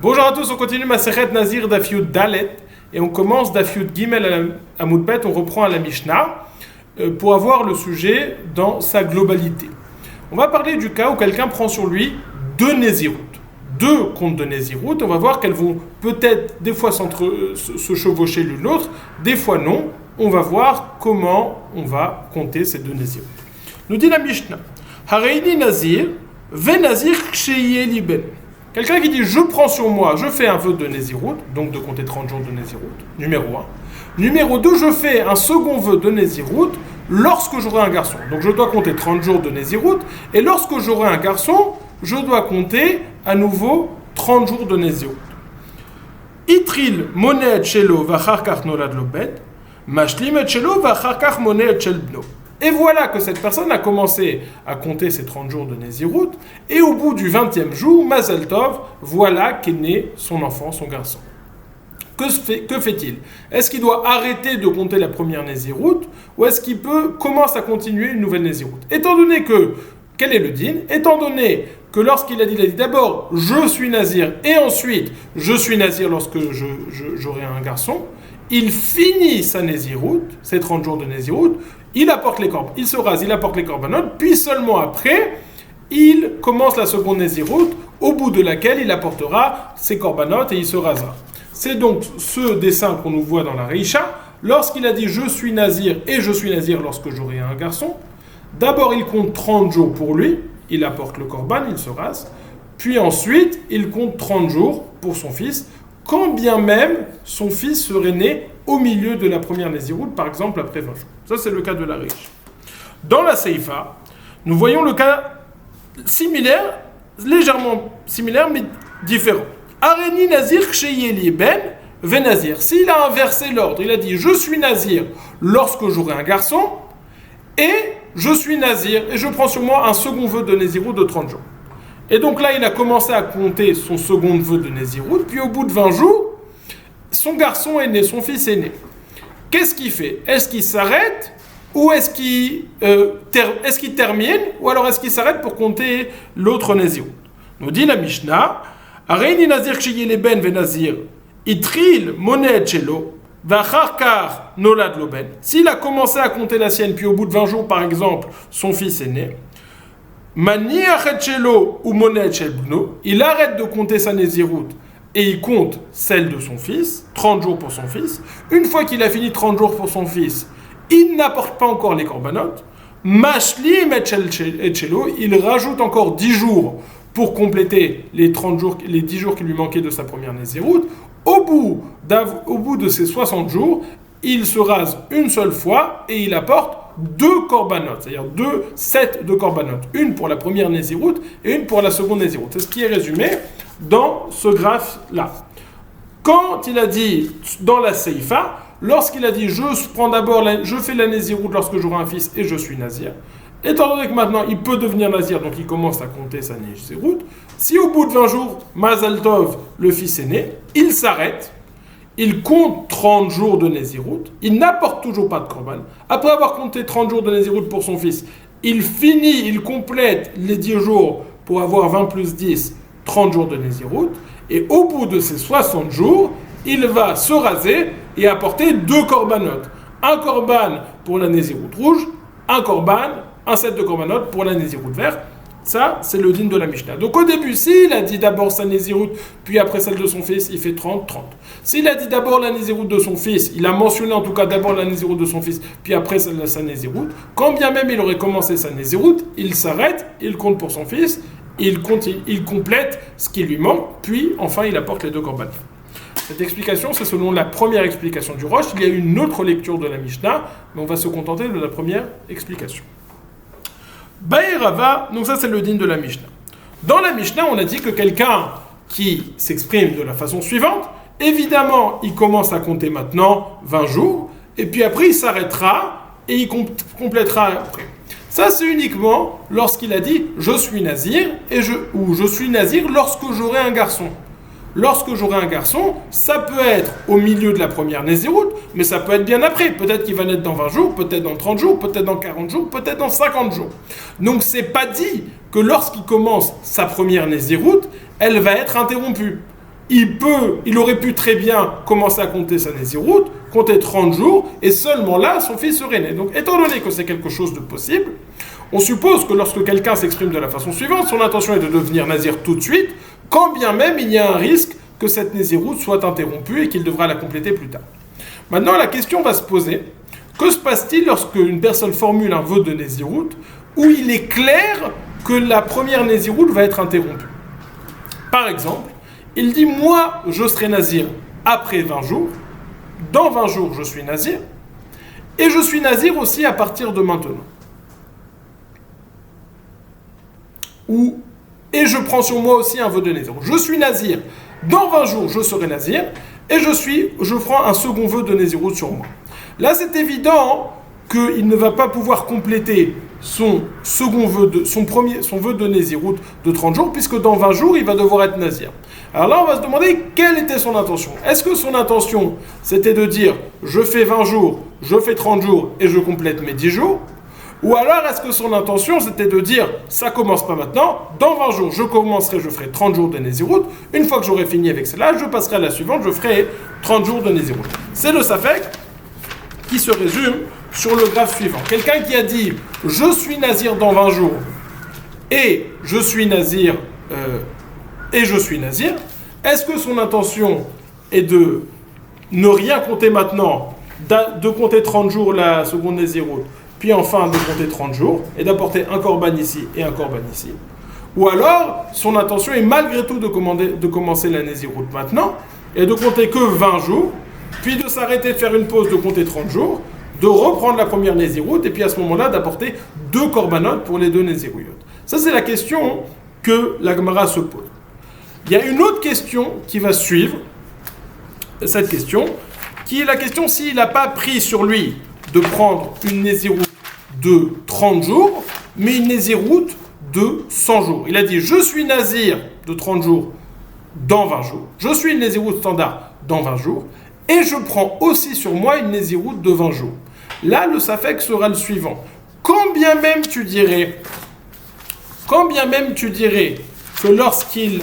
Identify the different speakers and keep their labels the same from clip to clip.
Speaker 1: Bonjour à tous, on continue Masechet Nazir Daf Yud Dalet et on commence Daf Yud Gimel à Moudbet, on reprend à la Mishnah pour avoir le sujet dans sa globalité. On va parler du cas où quelqu'un prend sur lui deux Nézirut, deux comptes de Nézirut. On va voir qu'elles vont peut-être des fois se chevaucher l'une l'autre, des fois non. On va voir comment on va compter ces deux Nézirut. Nous dit la Mishnah, Hareini Nazir, Ve Nazir Ksheye Liben. Quelqu'un qui dit je prends sur moi, je fais un vœu de Nézirut, donc de compter 30 jours de Nézirut, numéro 1. Numéro 2, je fais un second vœu de Nézirut lorsque j'aurai un garçon. Donc je dois compter 30 jours de Nézirut, et lorsque j'aurai un garçon, je dois compter à nouveau 30 jours de Nézirut. Itril monet shelo vacharkach nolad lo bet, mashlim et shelo vacharkach monet shel bno. Et voilà que cette personne a commencé à compter ses 30 jours de Nézirut, et au bout du 20e jour, Mazel Tov, voilà qu'est né son enfant, son garçon. Que fait-il? Est-ce qu'il doit arrêter de compter la première Nézirut, ou est-ce qu'il commence à continuer une nouvelle Nézirut? Étant donné que, quel est le din? Étant donné que lorsqu'il a dit d'abord je suis Nazir, et ensuite je suis Nazir lorsque j'aurai un garçon, il finit sa Nézirut, ses 30 jours de Nézirut, il apporte les corbanos, il se rase, il apporte les corbanotes, puis seulement après, il commence la seconde Nézirut, au bout de laquelle il apportera ses corbanotes et il se rasera. C'est donc ce dessin qu'on nous voit dans la Reisha. Lorsqu'il a dit je suis Nazir et je suis Nazir lorsque j'aurai un garçon, d'abord il compte 30 jours pour lui, il apporte le corban, il se rase, puis ensuite il compte 30 jours pour son fils, quand bien même son fils serait né au milieu de la première Nézirut, par exemple après 20 jours. Ça, c'est le cas de la Reisha. Dans la Seifa, nous voyons le cas similaire, légèrement similaire, mais différent. Areni Nazir Ksheyeli Ben Ve Nazir. S'il a inversé l'ordre, il a dit je suis Nazir lorsque j'aurai un garçon, et je suis Nazir, et je prends sur moi un second vœu de Nézirut de 30 jours. Et donc là, il a commencé à compter son second vœu de Nézirut, puis au bout de 20 jours, son garçon est né, son fils est né. Qu'est-ce qu'il fait? Est-ce qu'il s'arrête ou est-ce qu'il termine, ou alors est-ce qu'il s'arrête pour compter l'autre Nézirut? Nous dit la Mishnah, Areini Nazir Ksheyele Ben Ve Nazir, Itril Monet Shelo, Vacharkar Nolad Lo Ben. S'il a commencé à compter la sienne, puis au bout de 20 jours, par exemple, son fils est né, Mani Achet Shelo ou Monet Shel Bno, il arrête de compter sa Nézirut et il compte celle de son fils, 30 jours pour son fils. Une fois qu'il a fini 30 jours pour son fils, il n'apporte pas encore les corbanotes. Mashlim et Shelo, il rajoute encore 10 jours pour compléter les 30 jours, les 10 jours qui lui manquaient de sa première Nézirut. Au bout de ces 60 jours, il se rase une seule fois et il apporte 2 corbanotes, c'est-à-dire 2 sets de corbanotes. Une pour la première Nézirut et une pour la seconde Nézirut. C'est ce qui est résumé dans ce graphe-là. Quand il a dit dans la Seifa, lorsqu'il a dit je fais la Nézirut lorsque j'aurai un fils et je suis Nazir, étant donné que maintenant il peut devenir Nazir, donc il commence à compter sa Nézirut, si au bout de 20 jours, Mazal Tov, le fils est né, il s'arrête, il compte 30 jours de Nézirut, il n'apporte toujours pas de korban. Après avoir compté 30 jours de Nézirut pour son fils, il complète les 10 jours pour avoir 20 plus 10, 30 jours de Nézirut, et au bout de ces 60 jours, il va se raser et apporter 2 corbanotes. Un korban pour la Nézirut rouge, un set de corbanotes pour la Nézirut verte. Ça, c'est le din de la Mishnah. Donc au début, s'il a dit d'abord sa Nézirut, puis après celle de son fils, il fait 30. S'il a dit d'abord la Nézirut de son fils, il a mentionné en tout cas d'abord la Nézirut de son fils, puis après celle de sa Nézirut, quand bien même il aurait commencé sa Nézirut, il s'arrête, il compte pour son fils, il complète ce qui lui manque, puis enfin il apporte les 2 korbanos. Cette explication, c'est selon la première explication du Rosh. Il y a une autre lecture de la Mishnah, mais on va se contenter de la première explication. Baïrava, donc ça c'est le din de la Mishnah. Dans la Mishnah, on a dit que quelqu'un qui s'exprime de la façon suivante, évidemment, il commence à compter maintenant 20 jours, et puis après il s'arrêtera et il complétera après. Ça c'est uniquement lorsqu'il a dit je suis Nazir ou je suis Nazir lorsque j'aurai un garçon. Lorsque j'aurai un garçon, ça peut être au milieu de la première Nézirut, mais ça peut être bien après. Peut-être qu'il va naître dans 20 jours, peut-être dans 30 jours, peut-être dans 40 jours, peut-être dans 50 jours. Donc c'est pas dit que lorsqu'il commence sa première Nézirut, elle va être interrompue. il aurait pu très bien commencer à compter sa Nézirout, compter 30 jours, et seulement là, son fils serait né. Donc, étant donné que c'est quelque chose de possible, on suppose que lorsque quelqu'un s'exprime de la façon suivante, son intention est de devenir nazir tout de suite, quand bien même il y a un risque que cette Nézirout soit interrompue et qu'il devra la compléter plus tard. Maintenant, la question va se poser, que se passe-t-il lorsque une personne formule un vœu de Nézirout où il est clair que la première Nézirout va être interrompue? Par exemple, il dit, moi, je serai nazir après 20 jours, dans 20 jours, je suis nazir, et je suis nazir aussi à partir de maintenant. Et je prends sur moi aussi un vœu de Nézirout. Je suis nazir, dans 20 jours, je serai nazir, et je prends un second vœu de Nézirout sur moi. Là, c'est évident qu'il ne va pas pouvoir compléter son vœu de Nézirout de 30 jours, puisque dans 20 jours, il va devoir être nazir. Alors là, on va se demander quelle était son intention. Est-ce que son intention, c'était de dire « je fais 20 jours, je fais 30 jours et je complète mes 10 jours » ou alors est-ce que son intention, c'était de dire « ça commence pas maintenant, dans 20 jours, je ferai 30 jours de Nézirout, une fois que j'aurai fini avec cela, je passerai à la suivante, je ferai 30 jours de Nézirout. » C'est le Safek qui se résume sur le graphe suivant. Quelqu'un qui a dit « je suis nazir dans 20 jours et je suis nazir, est-ce que son intention est de ne rien compter maintenant, de compter 30 jours la seconde Nézirout, puis enfin de compter 30 jours, et d'apporter un korban ici et un korban ici? Ou alors, son intention est malgré tout de commencer la Nézirout maintenant, et de compter que 20 jours, puis de s'arrêter de faire une pause, de compter 30 jours, de reprendre la première Nézirout, et puis à ce moment-là, d'apporter 2 korbanot pour les 2 Nézirouyot. Ça, c'est la question que la Gemara se pose. Il y a une autre question qui va suivre cette question, qui est la question s'il n'a pas pris sur lui de prendre une Nézirout de 30 jours, mais une Nézirout de 100 jours. Il a dit, je suis nazir de 30 jours dans 20 jours, je suis une Nézirout standard dans 20 jours, et je prends aussi sur moi une Nézirout de 20 jours. Là, le Safek sera le suivant. Quand bien même tu dirais que lorsqu'il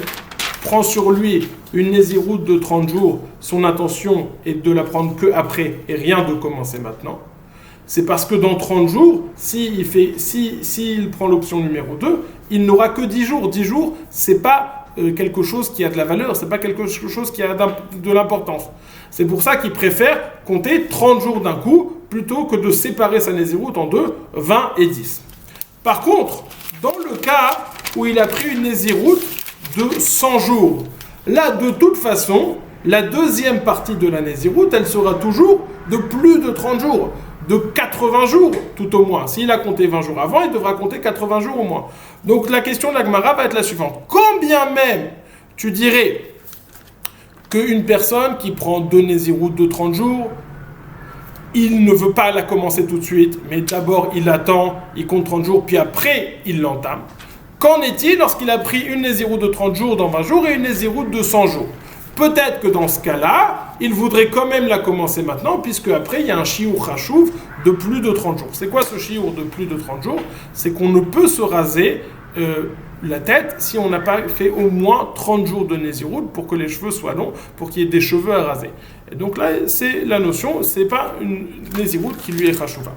Speaker 1: prend sur lui une Nézirout de 30 jours, son intention est de la prendre que après et rien de commencer maintenant, c'est parce que dans 30 jours, s'il prend l'option numéro 2, il n'aura que 10 jours. 10 jours, c'est pas quelque chose qui a de la valeur, c'est pas quelque chose qui a de l'importance. C'est pour ça qu'il préfère compter 30 jours d'un coup, plutôt que de séparer sa Nézirout en deux, 20 et 10. Par contre, dans le cas où il a pris une Nézirout de 100 jours, là, de toute façon, la deuxième partie de la Nézirout, elle sera toujours de plus de 30 jours, de 80 jours tout au moins. S'il a compté 20 jours avant, il devra compter 80 jours au moins. Donc la question de la Gemara va être la suivante. Combien même tu dirais qu'une personne qui prend 2 Nézirout de 30 jours, il ne veut pas la commencer tout de suite, mais d'abord il attend, il compte 30 jours, puis après il l'entame. Qu'en est-il lorsqu'il a pris une Nézirout de 30 jours dans 20 jours et une Nézirout de 100 jours? Peut-être que dans ce cas-là, il voudrait quand même la commencer maintenant, puisque après il y a un shiur chachouv de plus de 30 jours. C'est quoi ce shiur de plus de 30 jours? C'est qu'on ne peut se raser la tête si on n'a pas fait au moins 30 jours de Nézirout pour que les cheveux soient longs, pour qu'il y ait des cheveux à raser. Et donc là, c'est la notion, c'est pas une Nézirout qui lui est chachouva.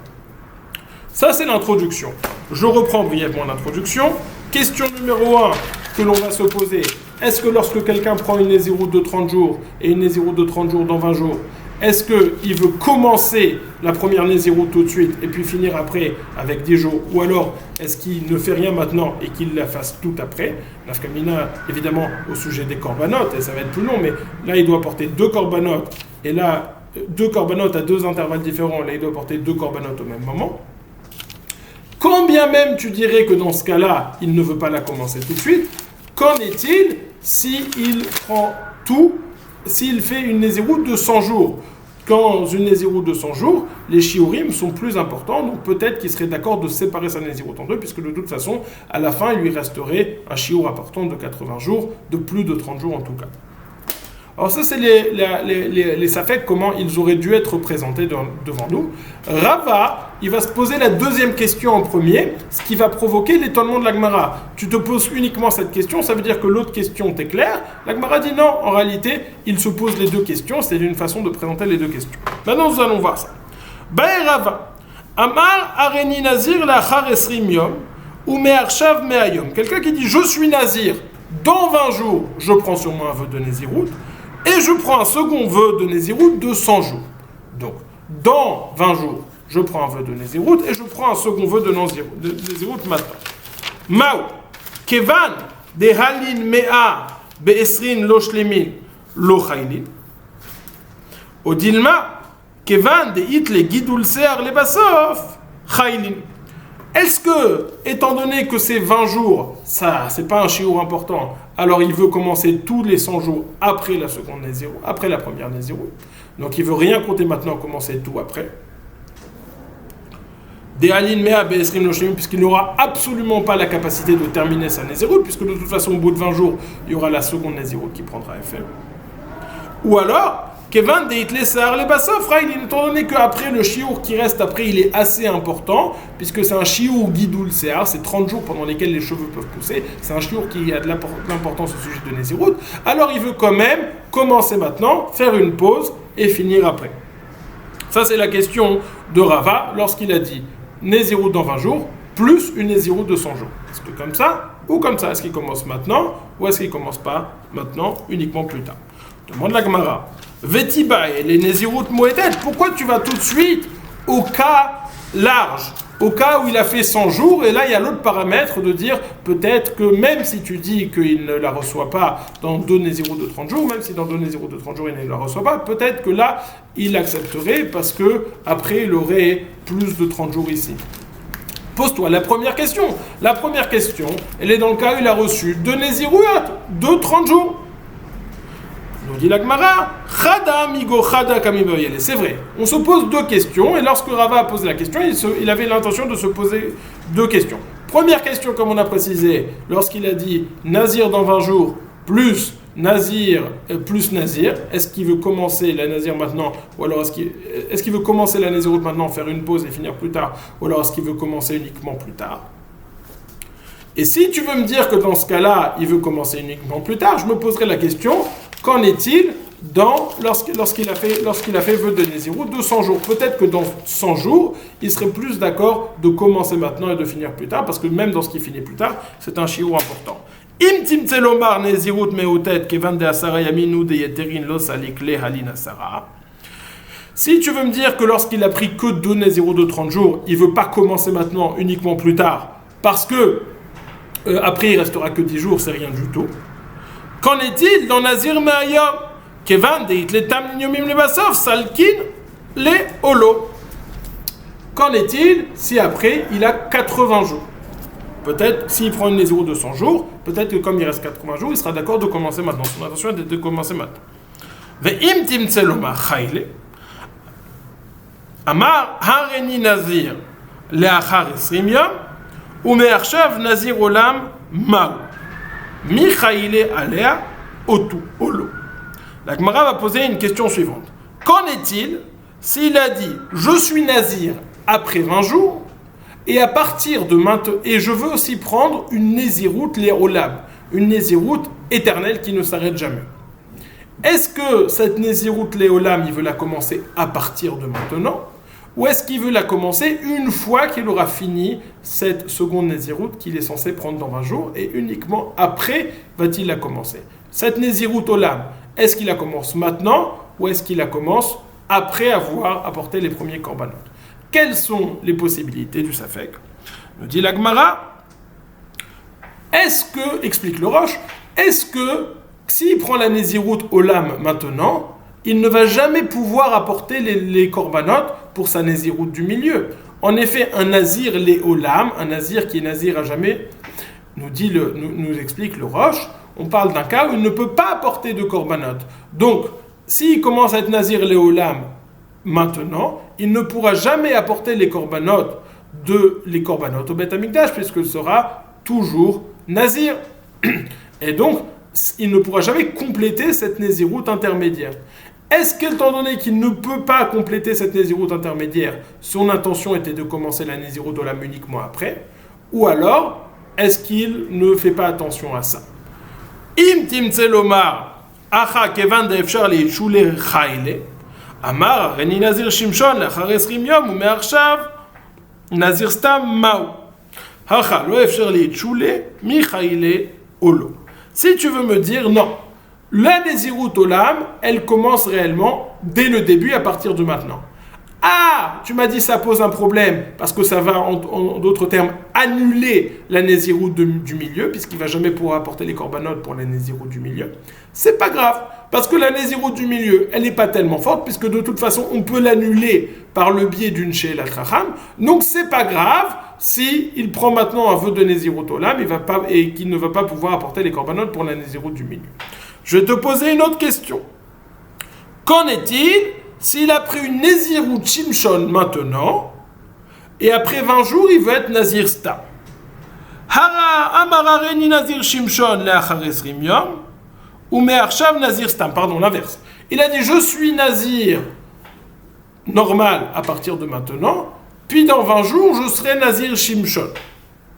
Speaker 1: Ça, c'est l'introduction. Je reprends brièvement l'introduction. Question numéro 1 que l'on va se poser. Est-ce que lorsque quelqu'un prend une Nézirout de 30 jours et une Nézirout de 30 jours dans 20 jours, est-ce qu'il veut commencer la première Nézirout tout de suite et puis finir après avec 10 jours? Ou alors, est-ce qu'il ne fait rien maintenant et qu'il la fasse tout après? Nafkamina, évidemment, au sujet des corbanotes, et ça va être plus long, mais là, il doit porter 2 corbanotes, et là, 2 corbanotes à 2 intervalles différents, là, il doit porter 2 corbanotes au même moment. Quand bien même tu dirais que dans ce cas-là, il ne veut pas la commencer tout de suite, qu'en est-il s'il prend tout, s'il fait une Nézirout de 100 jours? Quand une Nézirout de 100 jours, les shiurim sont plus importants, donc peut-être qu'il serait d'accord de séparer sa Nézirout en deux, puisque de toute façon, à la fin, il lui resterait un shiur important de 80 jours, de plus de 30 jours en tout cas. Alors ça, c'est les safek, comment ils auraient dû être présentés devant nous. Rava, il va se poser la deuxième question en premier, ce qui va provoquer l'étonnement de la Gemara. Tu te poses uniquement cette question, ça veut dire que l'autre question t'est claire. La Gemara dit non, en réalité, il se pose les deux questions, c'est une façon de présenter les deux questions. Maintenant, nous allons voir ça. Bae Rava, Amar Areni Nazir lachar esrim yom, ou me'arshav me'ayom. Quelqu'un qui dit je suis Nazir, dans 20 jours, je prends sur moi un vœu de Nézirut, et je prends un second vœu de Nézirut de 100 jours. Donc, dans 20 jours, je prends un vœu de Nézirut, et je prends un second vœu de Nézirut maintenant. Mao, Kevan, de Halin Mea, Be'esrin lo shlemin, lo chaylin. Odilma, Kevan, de Hitle Gidul Sear le Basof, chaylin. Est-ce que, étant donné que c'est 20 jours, ça, c'est pas un chiour important, alors il veut commencer tous les 100 jours après la seconde Nézirut, après la première Nézirut. Donc il veut rien compter maintenant, commencer tout après. Des Halin Mea Be'esrim Loshim, puisqu'il n'aura absolument pas la capacité de terminer sa Nézirut, puisque de toute façon, au bout de 20 jours, il y aura la seconde Nézirut qui prendra effet. Ou alors, Kevan de Hitle Sahar le Basof, étant donné qu'après le chiour qui reste après, il est assez important, puisque c'est un chiour Gidul Sehar, c'est 30 jours pendant lesquels les cheveux peuvent pousser, c'est un chiour qui a de l'importance au sujet de Nézirut, alors il veut quand même commencer maintenant, faire une pause et finir après. Ça c'est la question de Rava lorsqu'il a dit Nézirut dans 20 jours, plus une Nézirut de 100 jours. Est-ce que comme ça ou comme ça? Est-ce qu'il commence maintenant ou est-ce qu'il commence pas maintenant, uniquement plus tard? Demande la Gemara. Vetiba et les Nézirut Moedet, pourquoi tu vas tout de suite au cas large, au cas où il a fait 100 jours, et là il y a l'autre paramètre de dire peut-être que même si tu dis qu'il ne la reçoit pas dans 2 Nézirut de 30 jours, même si dans 2 Nézirut de 30 jours il ne la reçoit pas, peut-être que là il accepterait parce que après il aurait plus de 30 jours ici. Pose-toi la première question. La première question, elle est dans le cas où il a reçu 2 Nézirut de 30 jours. Nous dit la Gemara, Chada migo chada kamiboyele. C'est vrai. On se pose 2 questions, et lorsque Rava a posé la question, il avait l'intention de se poser 2 questions. Première question, comme on a précisé, lorsqu'il a dit Nazir dans 20 jours, plus Nazir, est-ce qu'il veut commencer la Nazir maintenant, ou alors est-ce qu'il veut commencer la Nazirut maintenant, faire une pause et finir plus tard, ou alors est-ce qu'il veut commencer uniquement plus tard? Et si tu veux me dire que dans ce cas-là, il veut commencer uniquement plus tard, je me poserai la question, qu'en est-il lorsqu'il a fait vœu de Nézirut de 100 jours? Peut-être que dans 100 jours, il serait plus d'accord de commencer maintenant et de finir plus tard, parce que même dans ce qui finit plus tard, c'est un chiour important. Im timtzelomar Nézirut meutet kevan de asara yaminu de yeterin lo salik le halin asara. Si tu veux me dire que lorsqu'il a pris que 2 Nézirut de 30 jours, il ne veut pas commencer maintenant, uniquement plus tard, parce que après il restera que 10 jours, c'est rien du tout. Qu'en est-il dans Nazir Me'ayom? Kevan de Hitle Tam Ninyomim le Basof, Salkin le Holo. Qu'en est-il si après il a 80 jours? Peut-être, s'il prend une Nézirut de 100 jours, peut-être que comme il reste 80 jours, il sera d'accord de commencer maintenant. Son intention est de commencer maintenant. Ve'im timtzeloma chayle, Amar Hareni Nazir le'achar esrim yom, ou me'arshav Nazir olam ma'u. Michaïle Alea Otu Olo. La Gemara va poser une question suivante. Qu'en est-il s'il a dit je suis Nazir après 20 jours et à partir de maintenant, et je veux aussi prendre une Nézirut Léolam, une Nézirut éternelle qui ne s'arrête jamais? Est-ce que cette Nézirut Léolam, il veut la commencer à partir de maintenant? Ou est-ce qu'il veut la commencer une fois qu'il aura fini cette seconde Nézirut qu'il est censé prendre dans 20 jours, et uniquement après va-t-il la commencer? Cette Nézirut Olam, est-ce qu'il la commence maintenant ou est-ce qu'il la commence après avoir apporté les premiers korbanot? Quelles sont les possibilités du Safek? Nous dit la Gemara, est-ce que, explique le Roche, est-ce que s'il prend la Nézirut Olam maintenant, il ne va jamais pouvoir apporter les korbanot pour sa Nézirut du milieu? En effet, un Nazir les Olam, un Nazir qui est Nazir à jamais, nous explique le Roche, on parle d'un cas où il ne peut pas apporter de korbanot. Donc, s'il commence à être Nazir les Olam maintenant, il ne pourra jamais apporter les korbanot au Beth Amikdash, puisqu'il sera toujours Nazir. Et donc, il ne pourra jamais compléter cette Nézirout intermédiaire. Est-ce qu'étant donné qu'il ne peut pas compléter cette Nézirout intermédiaire, son intention était de commencer la Nézirout d'Olam uniquement après? Ou alors, est-ce qu'il ne fait pas attention à ça? Im timtse lomar, acha kevan de'efshar li'shule chayle, amar reni nazir shimshon lachar 20 yom ume'arshav nazir stam ma'u. Acha lo efshar li'shule mi chayle olo. Si tu veux me dire non, la Nézirout Olam, elle commence réellement dès le début à partir de maintenant. Ah, tu m'as dit ça pose un problème parce que ça va, en d'autres termes, annuler la Nézirout du milieu, puisqu'il ne va jamais pouvoir apporter les corbanotes pour la Nézirout du milieu. C'est pas grave, parce que la Nézirout du milieu, elle n'est pas tellement forte, puisque de toute façon, on peut l'annuler par le biais d'une She'elat Chacham. Donc c'est pas grave si il prend maintenant un vœu de Nézirout Olam et qu'il ne va pas pouvoir apporter les corbanotes pour la Nézirout du milieu. Je vais te poser une autre question. Qu'en est-il s'il a pris une Nézirout Shimshon maintenant, et après 20 jours, il veut être Nazir Stam? Hara amarareni Nazir Shimshon le'achar 20 yom, ou me'arshav Nazir Stam. Pardon, l'inverse. Il a dit, je suis Nazir normal à partir de maintenant, puis dans 20 jours, je serai Nazir Shimshon.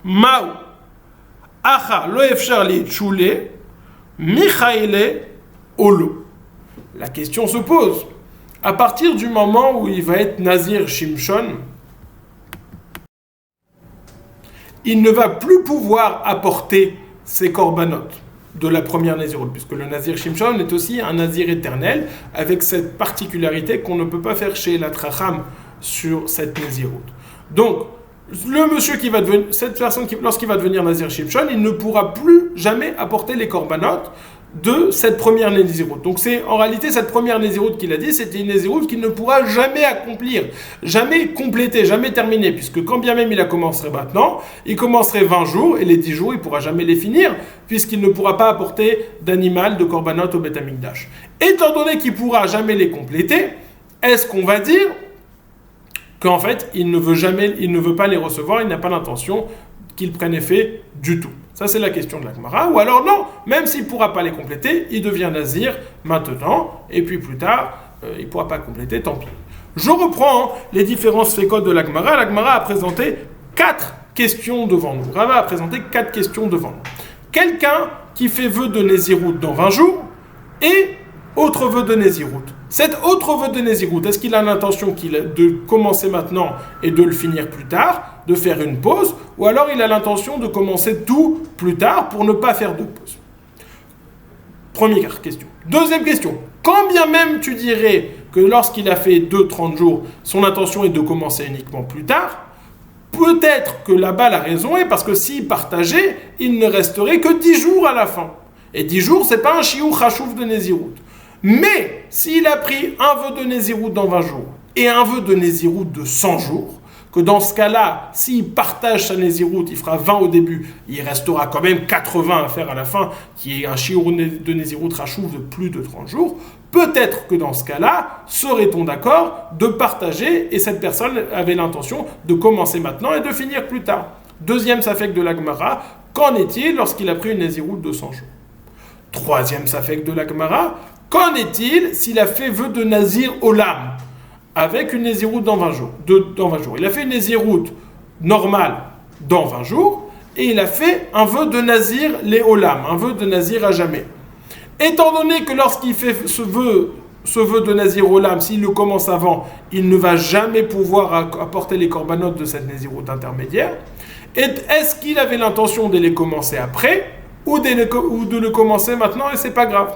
Speaker 1: Ma'u. Acha lo efshar li'tshule, michayle olo. La question se pose. À partir du moment où il va être Nazir Shimshon, il ne va plus pouvoir apporter ses corbanotes de la première Nézirout, puisque le Nazir Shimshon est aussi un Nazir éternel, avec cette particularité qu'on ne peut pas faire chez la Tracham sur cette Nézirout. Donc, le monsieur qui va devenir, cette personne lorsqu'il va devenir Nazir Shimshon, il ne pourra plus jamais apporter les corbanotes de cette première Nézirout. Donc c'est en réalité cette première Nézirout qu'il a dit, c'était une Nézirout qu'il ne pourra jamais accomplir, jamais compléter, jamais terminer, puisque quand bien même il la commencerait maintenant, il commencerait 20 jours, et les 10 jours, il ne pourra jamais les finir, puisqu'il ne pourra pas apporter d'animal, de korbanot au Beth Amikdash. Étant donné qu'il ne pourra jamais les compléter, est-ce qu'on va dire qu'en fait, il ne veut pas les recevoir, il n'a pas l'intention qu'ils prennent effet du tout? Ça, c'est la question de la Gemara. Ou alors non, même s'il ne pourra pas les compléter, il devient Nazir maintenant, et puis plus tard, il ne pourra pas compléter, tant pis. Je reprends les différents sfekot de la Gemara. La Gemara a présenté 4 questions devant nous. Rava a présenté 4 questions devant nous. Quelqu'un qui fait vœu de Nézirout dans 20 jours, et autre vœu de Nézirout. Cet autre vœu de Nézirout, est-ce qu'il a l'intention de commencer maintenant et de le finir plus tard, de faire une pause, ou alors il a l'intention de commencer tout plus tard pour ne pas faire de pause? Première question. Deuxième question. Quand bien même tu dirais que lorsqu'il a fait 30 jours, son intention est de commencer uniquement plus tard, peut-être que là-bas la raison est parce que s'il partageait, il ne resterait que 10 jours à la fin. Et 10 jours, c'est pas un shiur chashuv de Nézirout. Mais s'il a pris un vœu de Nézirout dans 20 jours et un vœu de Nézirout de 100 jours, que dans ce cas-là, s'il partage sa Nézirout, il fera 20 au début, il restera quand même 80 à faire à la fin, qui est un shiur de Nézirout chashuv de plus de 30 jours, peut-être que dans ce cas-là, serait-on d'accord de partager et cette personne avait l'intention de commencer maintenant et de finir plus tard. Deuxième safek de la Gemara, qu'en est-il lorsqu'il a pris une Nézirout de 100 jours? Troisième safek de la Gemara, qu'en est-il s'il a fait vœu de Nazir Olam avec une Nézirout dans 20 jours, Il a fait une Nézirout normale dans 20 jours et il a fait un vœu de Nazir les Olam, un vœu de Nazir à jamais. Étant donné que lorsqu'il fait ce vœu de Nazir Olam, s'il le commence avant, il ne va jamais pouvoir apporter les corbanotes de cette Nézirout intermédiaire, est-ce qu'il avait l'intention de les commencer après ou de le commencer maintenant et c'est pas grave?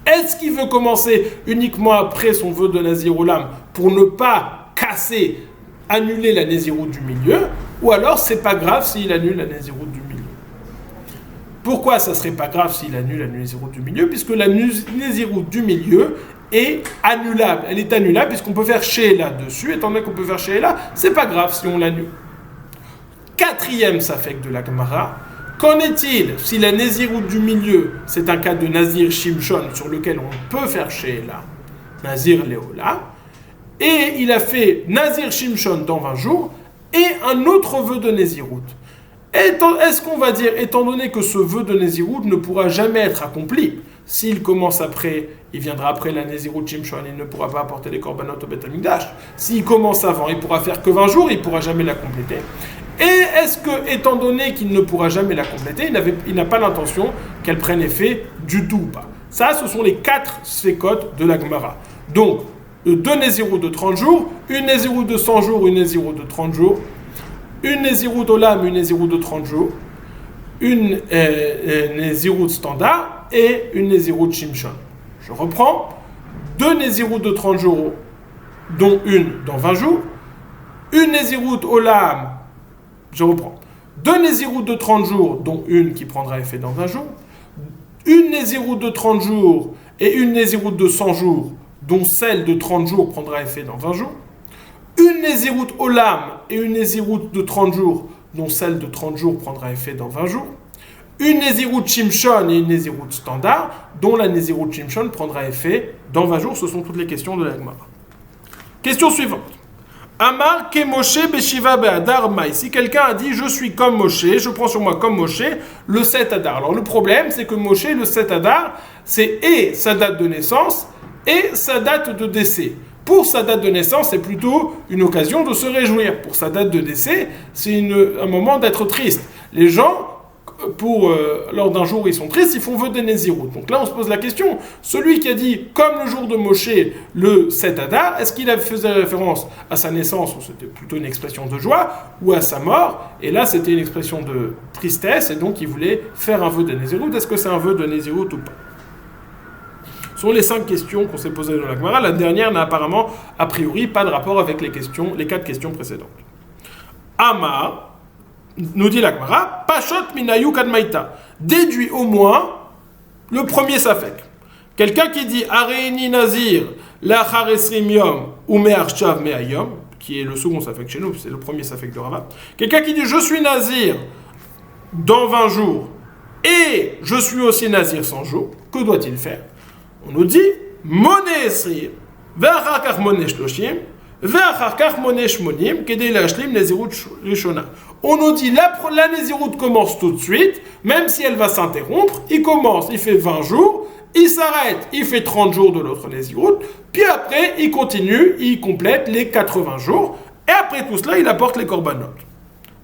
Speaker 1: Est-ce qu'il veut commencer uniquement après son vœu de Nazir Olam pour ne pas annuler la Nézirout du milieu, ou alors c'est pas grave s'il annule la Nézirout du milieu? Pourquoi ça serait pas grave s'il annule la Nézirout du milieu? Puisque la Nézirout du milieu est annulable. Elle est annulable puisqu'on peut faire She'ela dessus. Étant donné qu'on peut faire She'ela, c'est pas grave si on l'annule. Quatrième safek de la Gemara. Qu'en est-il si la Nézirout du milieu, c'est un cas de Nazir Shimshon sur lequel on peut faire She'ela, Nazir Léola, et il a fait Nazir Shimshon dans 20 jours, et un autre vœu de Nézirout. Est-ce qu'on va dire, étant donné que ce vœu de Nézirut ne pourra jamais être accompli, s'il commence après, il viendra après la Nézirut Shimshon, il ne pourra pas apporter les korbanot au Beth Amikdash. S'il commence avant, il pourra faire que 20 jours, il ne pourra jamais la compléter. Et est-ce que, étant donné qu'il ne pourra jamais la compléter, il n'a pas l'intention qu'elle prenne effet du tout ou pas? Ça, ce sont les 4 sfekot de la Gemara. Donc, 2 Nézirut de 30 jours, une Nézirut de 100 jours, une Nézirut de 30 jours, une Nézirut Olam, une Nézirut de 30 jours, une Nézirut standard et une Nézirut Shimshon. Je reprends. 2 Nézirut de 30 jours, dont une dans 20 jours, une Nézirut Olam, je reprends. 2 Nézirut de 30 jours, dont une qui prendra effet dans 20 jours, une Nézirut de 30 jours et une Nézirut de 100 jours, dont celle de 30 jours prendra effet dans 20 jours, une Nézirut Olam et une Nézirut de 30 jours, dont celle de 30 jours prendra effet dans 20 jours, une Nézirut Shimshon et une Nézirut standard, dont la Nézirut Shimshon prendra effet dans 20 jours. Ce sont toutes les questions de la Gemara. Question suivante. Amar ke Moshe beshiva be'adar mai. Si quelqu'un a dit je suis comme Moshe, je prends sur moi comme Moshe le 7 Adar. Alors le problème, c'est que Moshe, le 7 Adar, c'est et sa date de naissance et sa date de décès. Pour sa date de naissance, c'est plutôt une occasion de se réjouir. Pour sa date de décès, c'est un moment d'être triste. Les gens, lors d'un jour où ils sont tristes, ils font vœu des Nézirut. Donc là, on se pose la question. Celui qui a dit, comme le jour de Moshe, le 7 Adar, est-ce qu'il faisait référence à sa naissance, ou c'était plutôt une expression de joie, ou à sa mort? Et là, c'était une expression de tristesse, et donc il voulait faire un vœu des Nézirut. Est-ce que c'est un vœu de Nézirut ou pas? Ce sont les 5 questions qu'on s'est posées dans la Gemara. La dernière n'a apparemment, a priori, pas de rapport avec les 4 questions précédentes. Ama, nous dit la Gemara, Pashot minayu kadmaita. Déduit au moins le premier safek. Quelqu'un qui dit Areini nazir lachar esrim yom ou me'arshav me'ayom, qui est le second safek chez nous, c'est le premier safek de Ravat. Quelqu'un qui dit je suis nazir dans 20 jours et je suis aussi nazir 100 jours, que doit-il faire? On nous dit Moné esrir, ve'achar kach moné shloshim, ve'achar kach moné shmonim, kedei lashlim nezirut rishona. On nous dit la Nézirut commence tout de suite, même si elle va s'interrompre, il commence, il fait 20 jours, il s'arrête, il fait 30 jours de l'autre Nézirut, puis après il continue, il complète les 80 jours, et après tout cela il apporte les korbanot.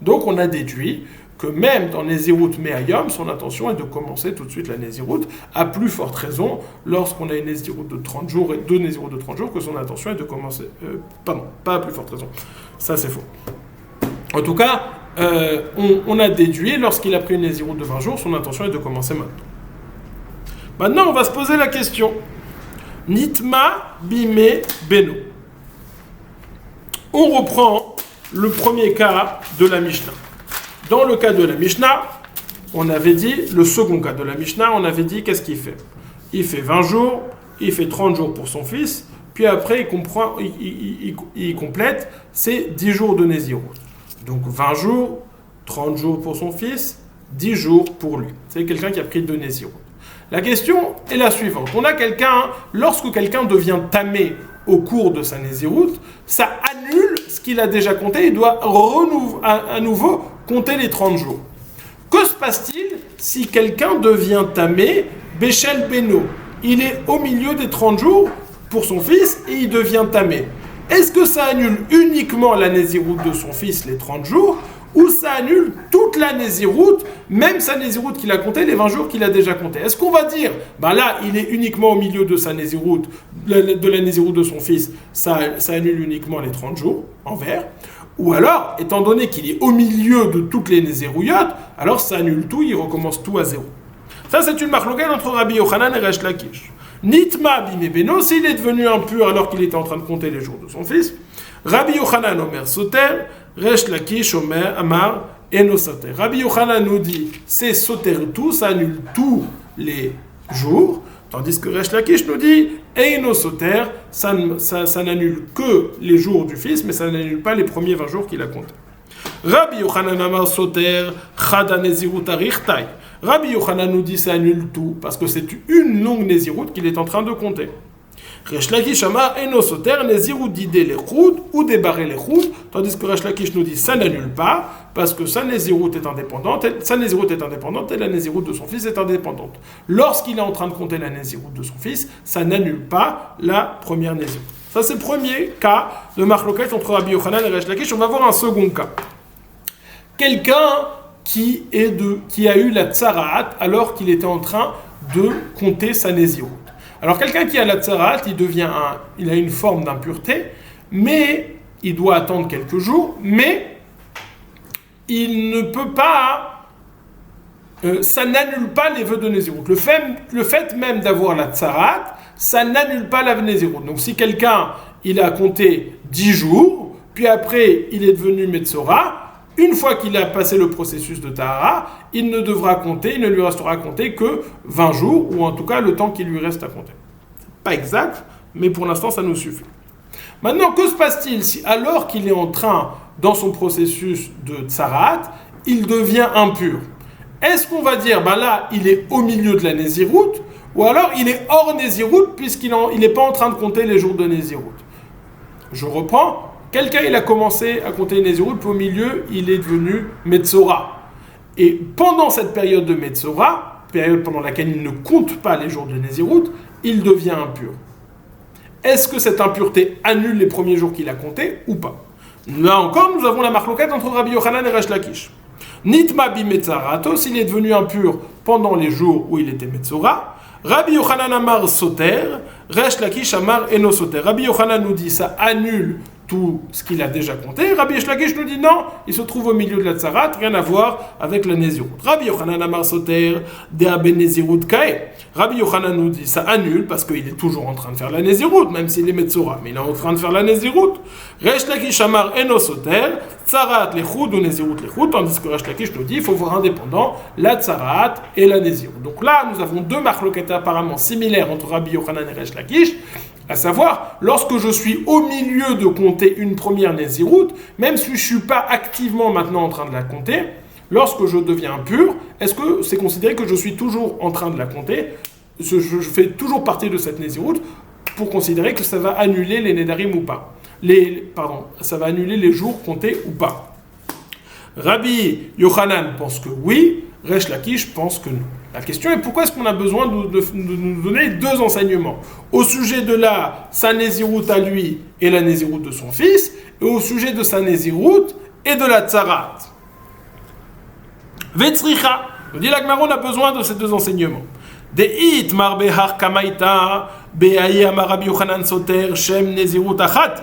Speaker 1: Donc on a déduit que même dans Nézirut Me'ayom, son intention est de commencer tout de suite la Nézirut, à plus forte raison lorsqu'on a une Nézirut de 30 jours et 2 Nézirut de 30 jours, que son intention est de commencer... pas à plus forte raison. Ça c'est faux. En tout cas, on a déduit, lorsqu'il a pris une Nézirut de 20 jours, son intention est de commencer maintenant. Maintenant, on va se poser la question. Nitma bime beno. On reprend le premier cas de la Mishnah. Dans le cas de la Mishnah, on avait dit, le second cas de la Mishnah, on avait dit, qu'est-ce qu'il fait? Il fait 20 jours, il fait 30 jours pour son fils, puis après, il complète ses 10 jours de Nézirut. Donc 20 jours, 30 jours pour son fils, 10 jours pour lui. C'est quelqu'un qui a pris 2 Nézirut. La question est la suivante. On a lorsque quelqu'un devient tamé au cours de sa Nézirut, ça annule ce qu'il a déjà compté, il doit à nouveau compter les 30 jours. Que se passe-t-il si quelqu'un devient tamé, Béchel Beno? Il est au milieu des 30 jours pour son fils et il devient tamé. Est-ce que ça annule uniquement la Nézirut de son fils, les 30 jours, ou ça annule toute la Nézirut, même sa Nézirut qu'il a compté, les 20 jours qu'il a déjà compté? Est-ce qu'on va dire, là, il est uniquement au milieu de sa Nézirut, de la Nézirut de son fils, ça annule uniquement les 30 jours, en vert? Ou alors, étant donné qu'il est au milieu de toutes les Néziruyot, alors ça annule tout, il recommence tout à zéro. Ça, c'est une marloquette entre Rabbi Yochanan et Resh Lakish. Nitma bime beno, s'il est devenu impur alors qu'il était en train de compter les jours de son fils, Rabbi Yochanan omer soter, Resh Lakish omer amar eno soter. Rabbi Yochanan nous dit, c'est soter tout, ça annule tous les jours, tandis que Resh Lakish nous dit, eno soter, ça n'annule que les jours du fils, mais ça n'annule pas les premiers 20 jours qu'il a comptés. Rabbi Yochanan amar soter, chada nezirut arichtai. Rabbi Yochanan nous dit ça annule tout, parce que c'est une longue Nézirut qu'il est en train de compter. Resh Lakish Amar Eno Soter Nezirut d'idée les choud ou débarrer les choud, tandis que Resh Lakish nous dit ça n'annule pas, parce que sa Nezirut est indépendante, et la Nezirut de son fils est indépendante. Lorsqu'il est en train de compter la Nezirut de son fils, ça n'annule pas la première Nezirut. Ça, c'est le premier cas de Marloket entre Rabbi Yochanan et Resh Lakish. On va voir un second cas. Quelqu'un qui a eu la tsaraat alors qu'il était en train de compter sa Nézirut. Alors quelqu'un qui a la tsaraat, il a une forme d'impureté, mais il doit attendre quelques jours, mais il ne peut pas, ça n'annule pas les vœux de Nézirut. Le fait même d'avoir la tsaraat, ça n'annule pas la Nézirut. Donc si quelqu'un, il a compté 10 jours, puis après il est devenu Metzora, une fois qu'il a passé le processus de Tahara, il ne lui restera compter que 20 jours, ou en tout cas le temps qu'il lui reste à compter. Pas exact, mais pour l'instant ça nous suffit. Maintenant, que se passe-t-il si alors qu'il est en train, dans son processus de Tsarat, il devient impur? Est-ce qu'on va dire, là, il est au milieu de la Nézirut, ou alors il est hors Nézirut, puisqu'il n'est pas en train de compter les jours de Nézirut? Je reprends. Quelqu'un, il a commencé à compter les Nézirut, puis au milieu, il est devenu Metzora. Et pendant cette période de Metzora, période pendant laquelle il ne compte pas les jours de Nézirut, il devient impur. Est-ce que cette impureté annule les premiers jours qu'il a comptés ou pas? Là encore, nous avons la marloquette entre Rabbi Yochanan et Resh Lakish. Nitma bi Metzarato, s'il est devenu impur pendant les jours où il était Metzora, Rabbi Yochanan Amar Soter, Resh Lakish Amar Eno Soter. Rabbi Yochanan nous dit ça annule tout ce qu'il a déjà compté. Rabbi Lakish nous dit non, il se trouve au milieu de la tsarat, rien à voir avec la Nézirut. Rabbi Yochanan Amar Soter, Dea ben Nézirut Kae. Rabbi Yochanan nous dit ça annule parce qu'il est toujours en train de faire la Nézirut, même s'il est Metzora, mais il est en train de faire la Nézirut. Resh Lakish Amar Eno Soter, Tsarat Lechud ou Nézirut Lechud, tandis que Resh Lakish nous dit il faut voir indépendant la tsarat et la Nézirut. Donc là, nous avons deux marloquettes apparemment similaires entre Rabbi Yochanan et Resh Lakish. À savoir, lorsque je suis au milieu de compter une première Nézirut, même si je ne suis pas activement maintenant en train de la compter, lorsque je deviens impur, est-ce que c'est considéré que je suis toujours en train de la compter? Je fais toujours partie de cette Nézirut pour considérer que ça va annuler les Nédarim ou pas. Ça va annuler les jours comptés ou pas. Rabbi Yochanan pense que oui, Resh Lakish pense que non. La question est pourquoi est-ce qu'on a besoin de nous donner deux enseignements au sujet de sa Nézirut à lui et la Nézirut de son fils, et au sujet de sa Nézirut et de la Tsarat. Vetzricha, nous dit l'Agmara, on a besoin de ces deux enseignements. Deit mar behar kamaita be'ayi amar Rabbi Yochanan Soter shem Nézirut achati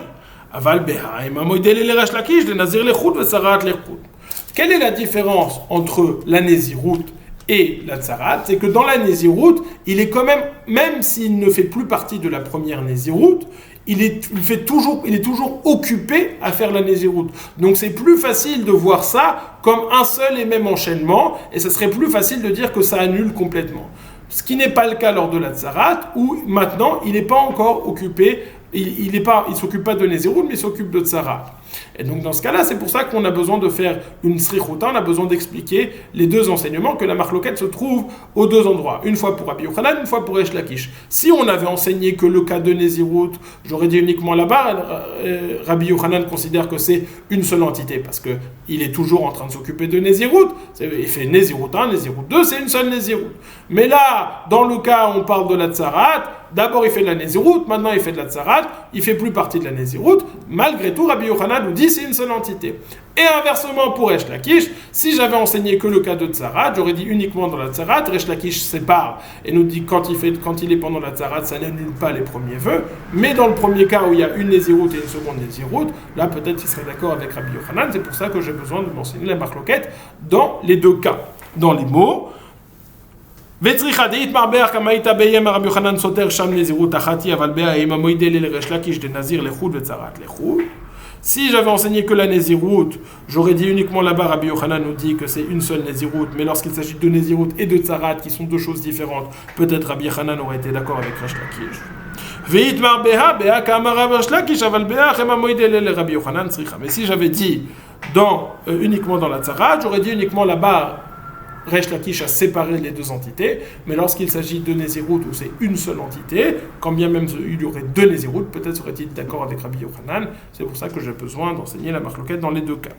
Speaker 1: aval behar ima moidele le Resh Lakish le Nazir lechut ve Tsarat lechut. Quelle est la différence entre la Nézirut et la tsarat? C'est que dans la Nézirut, il est quand même s'il ne fait plus partie de la première Nézirut, il est toujours occupé à faire la Nézirut. Donc c'est plus facile de voir ça comme un seul et même enchaînement, et ça serait plus facile de dire que ça annule complètement. Ce qui n'est pas le cas lors de la tsarat, où maintenant il n'est pas encore occupé, il s'occupe pas de Nézirut, mais il s'occupe de tsarat. Et donc dans ce cas-là, c'est pour ça qu'on a besoin de faire une srichuta, on a besoin d'expliquer les deux enseignements, que la marloquette se trouve aux deux endroits, une fois pour Rabbi Yochanan, une fois pour Resh Lakish. Si on avait enseigné que le cas de Nézirut, j'aurais dit uniquement là-bas, Rabbi Yochanan considère que c'est une seule entité, parce qu'il est toujours en train de s'occuper de Nézirut, il fait Nézirut 1, Nézirut 2, c'est une seule Nézirut. Mais là, dans le cas où on parle de la tsarat, d'abord il fait de la Nézirut, maintenant il fait de la tsarat, il fait plus partie de la Nézirut, malgré tout Rabbi Yochanan nous dit c'est une seule entité. Et inversement pour Resh Lakish, si j'avais enseigné que le cas de tsarat, j'aurais dit uniquement dans la tsarat, Resh Lakish sépare et nous dit quand il est pendant la tsarat, ça n'annule pas les premiers vœux, mais dans le premier cas où il y a une Nézirut et une seconde Nézirut, là peut-être il serait d'accord avec Rabbi Yochanan, c'est pour ça que j'ai besoin de mentionner la marloquette dans les deux cas. Dans les mots, Vetzricha deit marber kamaita beyem Rabbi Yochanan Soter sham Nézirut achati aval bea ima moidele le Resh Lakish de Nazir lechud ve tsarat lechud. Si j'avais enseigné que la Nézirut, j'aurais dit uniquement là-bas, Rabbi Yochanan nous dit que c'est une seule Nézirut, mais lorsqu'il s'agit de Nézirut et de Tsarat, qui sont deux choses différentes, peut-être Rabbi Yochanan aurait été d'accord avec Resh Lakish. Mais si j'avais dit uniquement dans la Tsarat, j'aurais dit uniquement là-bas, Resh Lakish a séparé les deux entités, mais lorsqu'il s'agit de Nézirut où c'est une seule entité, quand bien même il y aurait deux Nézirut, peut-être serait-il d'accord avec Rabbi Yochanan. C'est pour ça que j'ai besoin d'enseigner la marloquette dans les deux cas.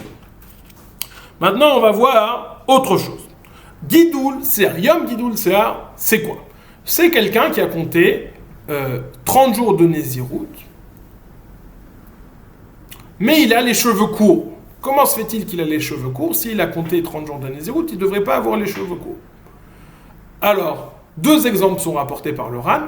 Speaker 1: Maintenant, on va voir autre chose. Gidoul Sear, Yom Gidoul Sear, c'est quoi? C'est quelqu'un qui a compté 30 jours de Nézirut, mais il a les cheveux courts. Comment se fait-il qu'il a les cheveux courts? S'il a compté 30 jours de Nézirut, il ne devrait pas avoir les cheveux courts. Alors, deux exemples sont rapportés par le Ran.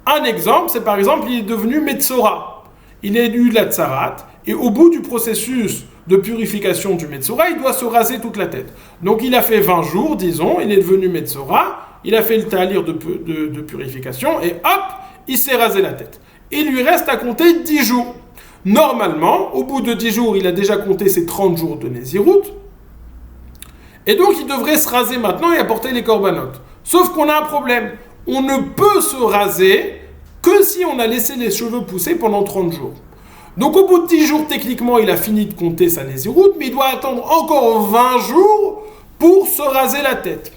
Speaker 1: Un exemple, c'est par exemple, il est devenu Metzora. Il a eu la Tsarat, et au bout du processus de purification du Metzora, il doit se raser toute la tête. Donc il a fait 20 jours, disons, il est devenu Metzora, il a fait le talir de purification, et hop, il s'est rasé la tête. Il lui reste à compter 10 jours. Normalement, au bout de 10 jours, il a déjà compté ses 30 jours de Nézirut. Et donc, il devrait se raser maintenant et apporter les corbanotes. Sauf qu'on a un problème. On ne peut se raser que si on a laissé les cheveux pousser pendant 30 jours. Donc, au bout de 10 jours, techniquement, il a fini de compter sa Nézirut, mais il doit attendre encore 20 jours pour se raser la tête.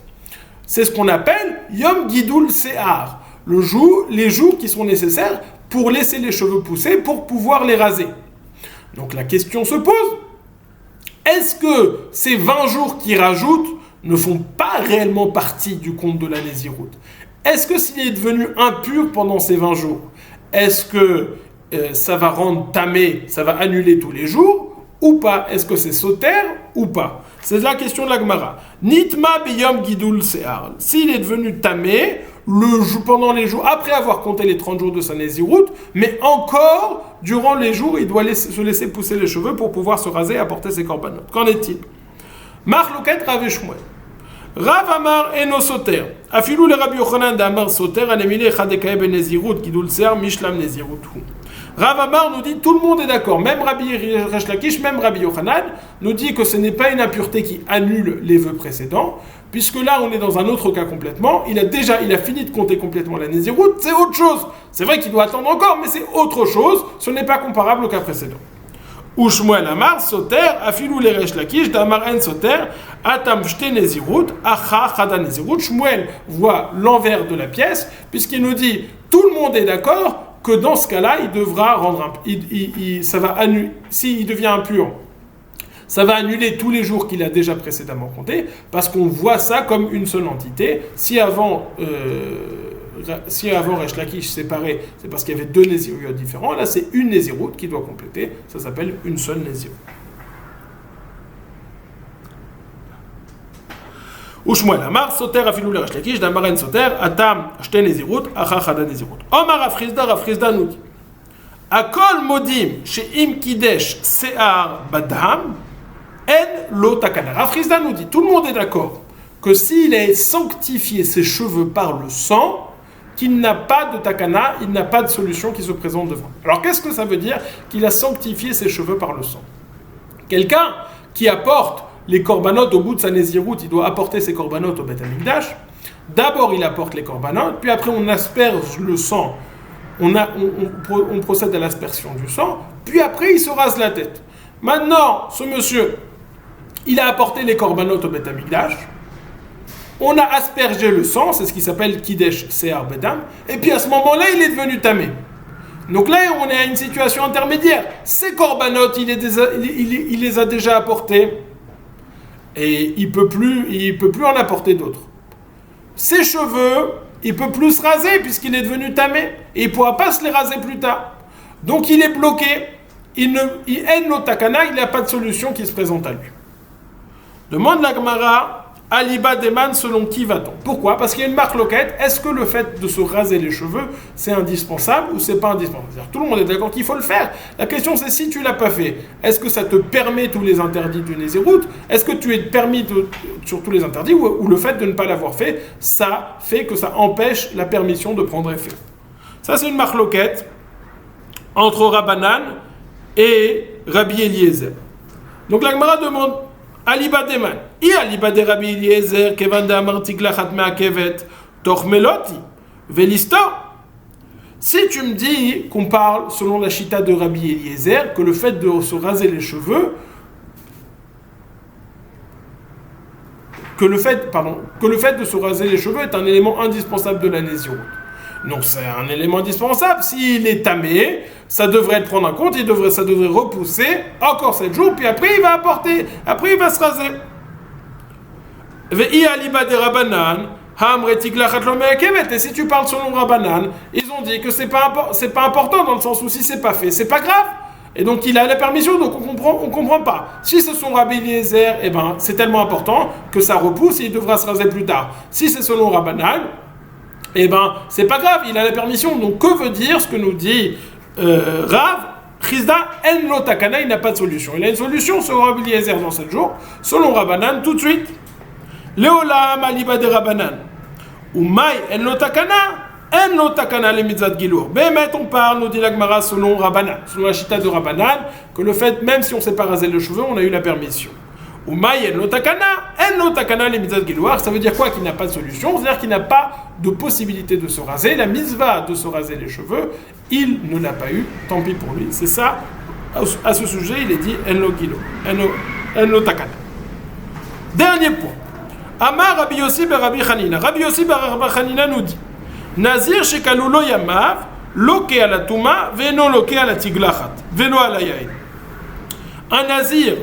Speaker 1: C'est ce qu'on appelle Yom Gidoul Sear, les jours qui sont nécessaires pour laisser les cheveux pousser, pour pouvoir les raser. Donc la question se pose, est-ce que ces 20 jours qui rajoutent ne font pas réellement partie du compte de la Nézirut? Est-ce que s'il est devenu impur pendant ces 20 jours, est-ce que ça va rendre tamé, ça va annuler tous les jours, ou pas? Est-ce que c'est soter ou pas? C'est la question de la Gemara. Nitma biyom gidul se'ar. S'il est devenu tamé, pendant les jours, après avoir compté les 30 jours de sa Nézirut, mais encore, durant les jours, il doit se laisser pousser les cheveux pour pouvoir se raser et apporter ses corbanotes. Qu'en est-il? Marloket Rav Shmuel. Rav Amar eno soter. Afilou le Rabbi Yochanan d'Amar soter, anemile chadekae ben Nézirut, gidul se'ar, mishlam Nézirut. Rav Amar nous dit, tout le monde est d'accord, même Rabbi Resh Lakish, même Rabbi Yochanan, nous dit que ce n'est pas une impureté qui annule les vœux précédents, puisque là on est dans un autre cas complètement, il a fini de compter complètement la Nézirut, c'est autre chose. C'est vrai qu'il doit attendre encore, mais c'est autre chose, ce n'est pas comparable au cas précédent. Ou Shmuel Amar, Soter, Afilou le Resh Lakish, d'Amar en Soter, Atam Shte Nézirut, Acha Chada Nézirut. Shmuel voit l'envers de la pièce, puisqu'il nous dit, tout le monde est d'accord que dans ce cas-là, il devra s'il devient impur, ça va annuler tous les jours qu'il a déjà précédemment comptés, parce qu'on voit ça comme une seule entité. Si avant Resh Lakish séparé, c'est parce qu'il y avait deux Nézirut différents, là c'est une Nézirut qui doit compléter, ça s'appelle une seule Nézirut. Ushmuel Amar, Soter afilou le Resh Lakish, d'Amaren Soter, Atam Shte Nézirut, Acha Chada Nézirut. Omar Afrizda nous dit, Akol Modim, She'im Kidesh Se'ar Badam, En Lo Takana. Afrizda nous dit, tout le monde est d'accord que s'il a sanctifié ses cheveux par le sang, qu'il n'a pas de takana, il n'a pas de solution qui se présente devant. Alors qu'est-ce que ça veut dire qu'il a sanctifié ses cheveux par le sang? Quelqu'un qui apporte les corbanotes au bout de sa Nézirut, il doit apporter ses corbanotes au Beth Amikdash. D'abord, il apporte les corbanotes, puis après, on asperge le sang. On procède à l'aspersion du sang, puis après, il se rase la tête. Maintenant, ce monsieur, il a apporté les corbanotes au Beth Amikdash. On a aspergé le sang, c'est ce qui s'appelle Kidesh Se'ar Bedam, et puis à ce moment-là, il est devenu tamé. Donc là, on est à une situation intermédiaire. Ces corbanotes, il les a déjà apportés. Et il peut plus en apporter d'autres. Ses cheveux, il peut plus se raser puisqu'il est devenu tamé et il pourra pas se les raser plus tard. Donc il est bloqué. Il aide no takana, il n'a pas de solution qui se présente à lui. Demande la Gemara, Aliba Deman, selon qui va-t-on? Pourquoi? Parce qu'il y a une marque loquette. Est-ce que le fait de se raser les cheveux, c'est indispensable ou c'est pas indispensable? C'est-à-dire, tout le monde est d'accord qu'il faut le faire. La question c'est si tu l'as pas fait, est-ce que ça te permet tous les interdits du Nézirut? Est-ce que tu es permis sur tous les interdits ou le fait de ne pas l'avoir fait, ça fait que ça empêche la permission de prendre effet? Ça c'est une marque loquette entre Rabbanan et Rabbi Eliezer. Donc la Gemara demande Aliba Deman. I aliba de Rabbi Eliezer, kevan de amartik lachat me'akevet, toch meloti, velisto. Si tu me dis qu'on parle selon la chita de Rabbi Eliezer, que le fait de se raser les cheveux que le fait de se raser les cheveux est un élément indispensable de la Nézirut. Donc c'est un élément indispensable. S'il est tamé, ça devrait être prendre en compte, ça devrait repousser encore 7 jours, puis après il va se raser. Et si tu parles selon Rabbanan, ils ont dit que c'est pas important dans le sens où si c'est pas fait, c'est pas grave. Et donc il a la permission, donc on comprend pas. Si c'est son Rabbi Eliezer, eh ben c'est tellement important que ça repousse et il devra se raser plus tard. Si c'est selon Rabbanan, eh ben c'est pas grave, il a la permission. Donc que veut dire ce que nous dit Rav Chizda en lo takana, il n'a pas de solution. Il a une solution selon Rabbi Eliezer dans 7 jours, selon Rabbanan tout de suite. Leolam aliba de Rabbanan. Umay en lo takana les mitzvot gilour. Bémet, on parle, nous dit la Gemara selon Rabbanan, selon la chita de Rabbanan, que le fait, même si on ne s'est pas rasé les cheveux, on a eu la permission. Umay en lo takana les mitzvot gilour. Ça veut dire quoi? Qu'il n'a pas de solution, c'est-à-dire qu'il n'a pas de possibilité de se raser. La mitzvah de se raser les cheveux, il ne l'a pas eu, tant pis pour lui. C'est ça, à ce sujet, il est dit en lo gilour, en lo takana. Dernier point. Amar Rabbi Yossi bar Rabbi Chanina. Rabbi Yossi bar Rabbi Chanina nous dit Nazir shekalulo yamav loke ala tuma veno loke ala tiglachat veno ala yain. Un nazir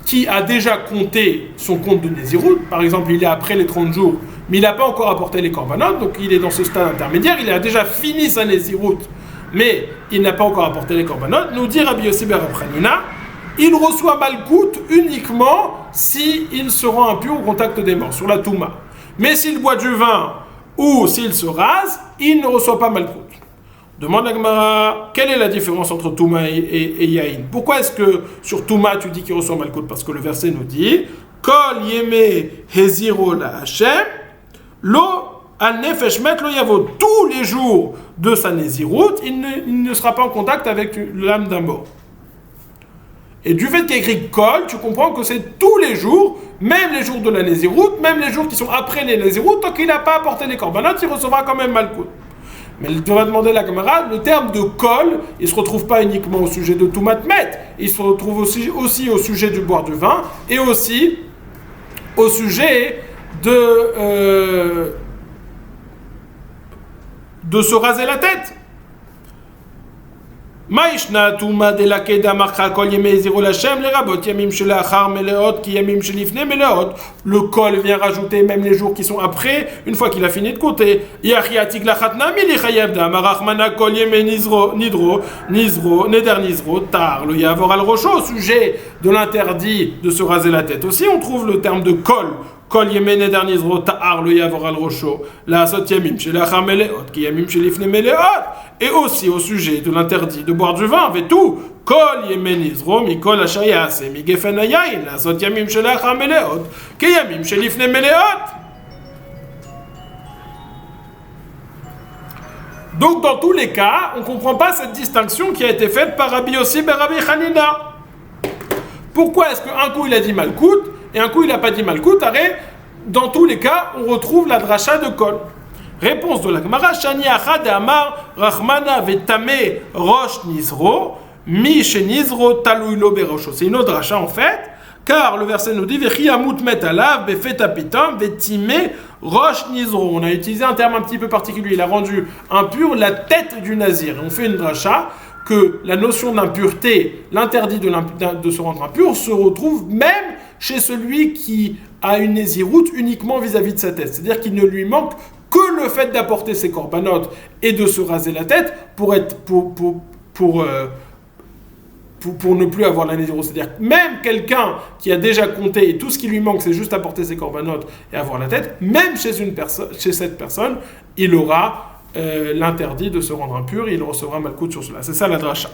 Speaker 1: qui a déjà compté son compte de Nézirut, par exemple il est après les 30 jours, mais il n'a pas encore apporté les korbanot, donc il est dans ce stade intermédiaire, il a déjà fini sa Nézirut, mais il n'a pas encore apporté les korbanot, nous dit Rabbi Yossi bar Rabbi Chanina, il reçoit Malkout uniquement s'il se rend impur au contact des morts, sur la Touma. Mais s'il boit du vin ou s'il se rase, il ne reçoit pas Malkout. Demande à Gemara, quelle est la différence entre Touma et Yain? Pourquoi est-ce que sur Touma tu dis qu'il reçoit Malkout? Parce que le verset nous dit Kol yeme heziro la Hashem, lo al nefesh met lo yavo. Tous les jours de sa Nézirut, il ne sera pas en contact avec l'âme d'un mort. Et du fait qu'il y a écrit Kol, tu comprends que c'est tous les jours, même les jours de la Nézirut, même les jours qui sont après les Nézirut, tant qu'il n'a pas apporté les korbanot, il recevra quand même Malkout. Mais tu vas demander à la camarade, le terme de Kol, il ne se retrouve pas uniquement au sujet de Toumat Met, il se retrouve aussi au sujet du boire du vin, et aussi au sujet de se raser la tête. Maïshna Touma de la Keda Marcha Kol Yemei Ziro Lachem, les rabot Yamim Shelachar Meleot, qui Yamim Shelifne Meleot. Le Kol vient rajouter même les jours qui sont après, une fois qu'il a fini de compter. Yachiatik Lachatna Mili Chayev da Marachmana Kol Yemei Nizro, Neder Nizro, Tar, le Yavor al Rocho, au sujet de l'interdit de se raser la tête. Aussi, on trouve le terme de Kol. Kol Yemei Neder Nizro, Tar, le Yavor al Rocho, la Sot Yamim Shelachar Meleot, qui Yamim Shelifne Meleot. Et aussi au sujet de l'interdit de boire du vin, avec tout, Kol Yemen Izro, Mikol Hashayas, et Migefen Ayayin, la Sot Yamim Shelachar Meleot, Ke Yamim Shelifne Meleot. Donc, dans tous les cas, on ne comprend pas cette distinction qui a été faite par Rabbi Yossi bar Rabbi Chanina. Pourquoi est-ce qu'un coup il a dit Malkout et un coup il n'a pas dit Malkout? Dans tous les cas, on retrouve la dracha de Kol. Réponse de la Gemara, Shani Achad Amar Rachmana Vetame Rosh Nizro, Mi Shenizro Taluilo Berosho. C'est une autre dracha en fait, car le verset nous dit Vechiamut Metalav Befeta Pitam Vetime Rosh Nizro. On a utilisé un terme un petit peu particulier, il a rendu impur la tête du nazir. On fait une dracha que la notion d'impureté, l'interdit de se rendre impur, se retrouve même chez celui qui a une néziroute uniquement vis-à-vis de sa tête. C'est-à-dire qu'il ne lui manque que le fait d'apporter ses corbanotes et de se raser la tête pour ne plus avoir la nézirut. C'est-à-dire que même quelqu'un qui a déjà compté et tout ce qui lui manque c'est juste apporter ses corbanotes et avoir la tête, même chez cette personne, il aura l'interdit de se rendre impur et il recevra Malkout sur cela. C'est ça la dracha.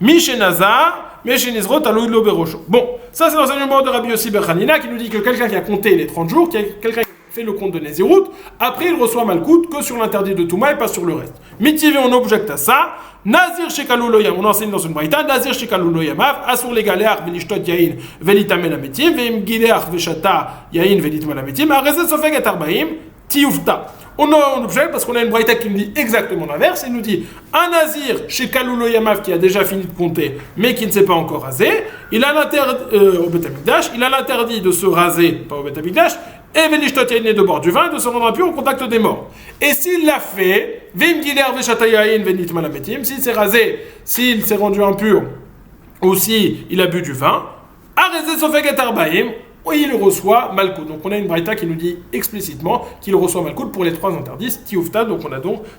Speaker 1: Mishenazar, Meshenizro, Talouid Loberosho. Bon, ça c'est l'enseignement de Rabbi Yossi bar Chanina qui nous dit que quelqu'un qui a compté les 30 jours, quelqu'un qui fait le compte de Nézirut, après il reçoit Malkout que sur l'interdit de Touma et pas sur le reste. Mitivé, on objecte à ça. Nazir Shekalou Loyam, on enseigne dans une braïta, Nazir Shekalou Loyamav, Asur les galéar, Velishtot Yain, Velitame la Metim, Vem Gileach Veshata Yain, Velitame la Metim, Arezet Sofeg et Arbaim, Tioufta. On objecte parce qu'on a une braïta qui nous dit exactement l'inverse. Il nous dit un nazir chez Kaloulo Yamav qui a déjà fini de compter mais qui ne s'est pas encore rasé, il a l'interdit, au Beth Amikdash, il a l'interdit de se raser, pas au Beth Amikdash, et Velishtotiaïn de boire du vin et de se rendre impur au contact des morts. Et s'il l'a fait, Vim Giler Veshatayaïn Venit Malametim, s'il s'est rasé, s'il s'est rendu impur, ou s'il a bu du vin, Arezé Sofeget Arbaïm, il reçoit Malkout. Donc on a une braïta qui nous dit explicitement qu'il reçoit Malkout pour les 3 interdits, Tioufta, donc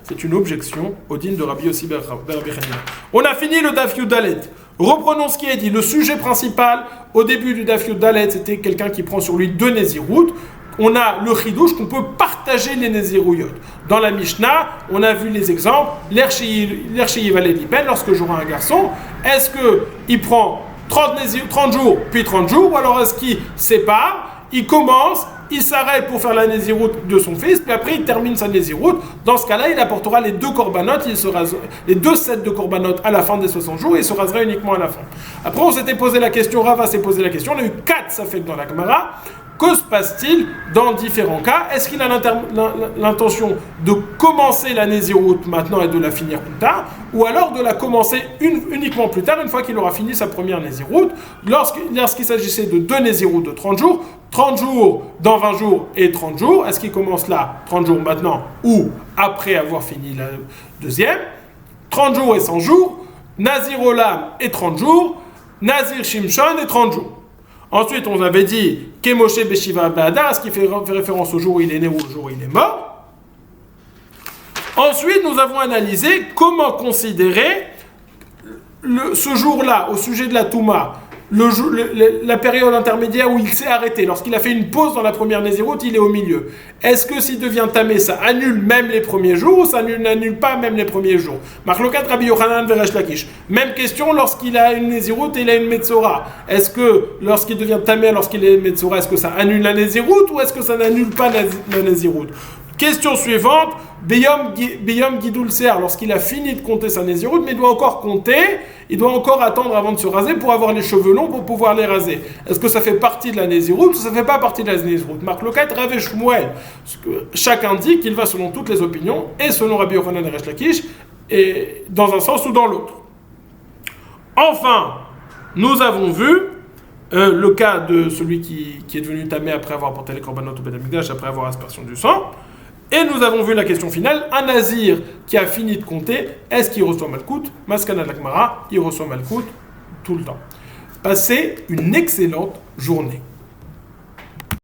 Speaker 1: c'est une objection au din de Rabbi Yossi ben Rabbi Hanina. On a fini le Daf Yud Dalet. Reprenons ce qui est dit. Le sujet principal, au début du Daf Yud Dalet, c'était quelqu'un qui prend sur lui 2 Nézirout. On a le chidouche qu'on peut partager les Nézirouyot. Dans la Mishnah, on a vu les exemples. L'Erchi Valedipen, lorsque j'aurai un garçon, est-ce qu'il prend 30 jours, puis 30 jours, ou alors est-ce qu'il sépare, il commence, il s'arrête pour faire la Néziroute de son fils, puis après il termine sa Néziroute. Dans ce cas-là, il apportera les 2 corbanotes, les 2 sets de corbanotes à la fin des 60 jours, et il se rasera uniquement à la fin. Après, on s'était posé la question, Rava s'est posé la question, on a eu 4 safek dans la Gemara. Que se passe-t-il dans différents cas? Est-ce qu'il a l'intention de commencer la Néziroute maintenant et de la finir plus tard, ou alors de la commencer uniquement plus tard, une fois qu'il aura fini sa première Néziroute, lorsqu'il s'agissait de 2 Néziroutes de 30 jours dans 20 jours et 30 jours, est-ce qu'il commence là 30 jours maintenant ou après avoir fini la deuxième, 30 jours et 100 jours, Nazir Olam et 30 jours, Nazir Shimshon et 30 jours. Ensuite, on avait dit Kemoshe Beshiva Be'adar, ce qui fait référence au jour où il est né ou au jour où il est mort. Ensuite, nous avons analysé comment considérer ce jour-là, au sujet de la Touma, la période intermédiaire où il s'est arrêté. Lorsqu'il a fait une pause dans la première Néziroute, il est au milieu. Est-ce que s'il devient tamé, ça annule même les premiers jours ou ça n'annule pas même les premiers jours? Marlokat Rabbi Yochanan Veresh Lakish. Même question lorsqu'il a une Néziroute et il a une Metzora. Est-ce que lorsqu'il devient tamé, lorsqu'il est Metzora, est-ce que ça annule la Néziroute ou est-ce que ça n'annule pas la Néziroute? Question suivante, Beyom Gidul Sear, lorsqu'il a fini de compter sa Néziroute, mais il doit encore compter, il doit encore attendre avant de se raser pour avoir les cheveux longs pour pouvoir les raser. Est-ce que ça fait partie de la Néziroute ou ça ne fait pas partie de la Néziroute? Marc Locat, Rav et Shmuel. Chacun dit qu'il va selon toutes les opinions, et selon Rabbi Yochanan et Resh Lakish, et dans un sens ou dans l'autre. Enfin, nous avons vu le cas de celui qui est devenu tamé après avoir porté les korbanot au Beth Amikdash, après avoir aspersion du sang. Et nous avons vu la question finale, un nazir qui a fini de compter, est-ce qu'il reçoit Malkout? Maskana de l'Akmara, il reçoit Malkout tout le temps. Passez une excellente journée.